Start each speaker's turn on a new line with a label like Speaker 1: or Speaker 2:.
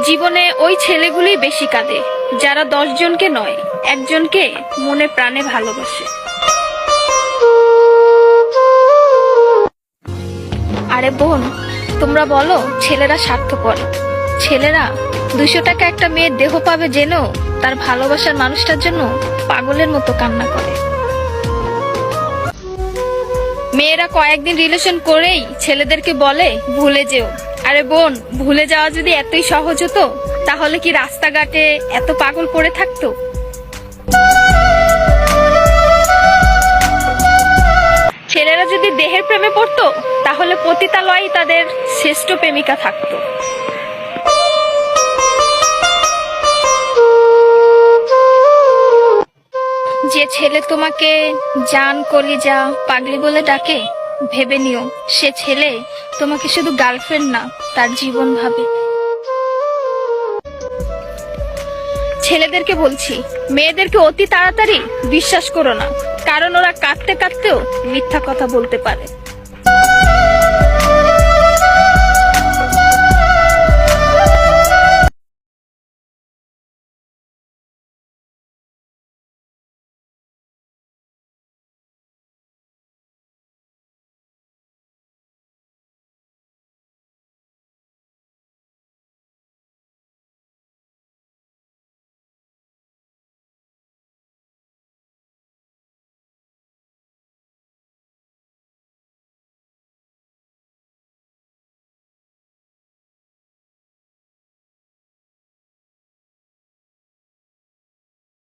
Speaker 1: জীবনে ওই ছেলেগুলোই বেশি কাঁদে যারা 10 জনকে নয়, একজনকে মনে প্রাণে ভালোবাসে। আরে বোন, তোমরা বলো ছেলেরা স্বার্থপর। ছেলেরা 200 টাকা একটা মেয়ের দেহ পাবে জেনেও তার ভালোবাসার মানুষটার জন্য পাগলের মতো কান্না করে। মেয়েরা কয়েকদিন রিলেশন করেই ছেলেদেরকে বলে ভুলে যেও। আরে বোন, ভুলে যাওয়া যদি এতই সহজ হতো তাহলে কি রাস্তাঘাটে এত পাগল পড়ে থাকতো? ছেলেরা যদি দেহের প্রেমে পড়তো তাহলে পতিতালয়েই তাদের শ্রেষ্ঠ প্রেমিকা থাকতো। যে ছেলে তোমাকে জান, কলিজা, পাগলি বলে ডাকে, ভেবে নিও সে ছেলে তোমাকে শুধু গার্লফ্রেন্ড না, তার জীবন ভাবে। ছেলেদেরকে বলছি, মেয়েদেরকে অতি তাড়াতাড়ি বিশ্বাস করো না, কারণ ওরা কাঁদতে কাঁদতেও মিথ্যা কথা বলতে পারে।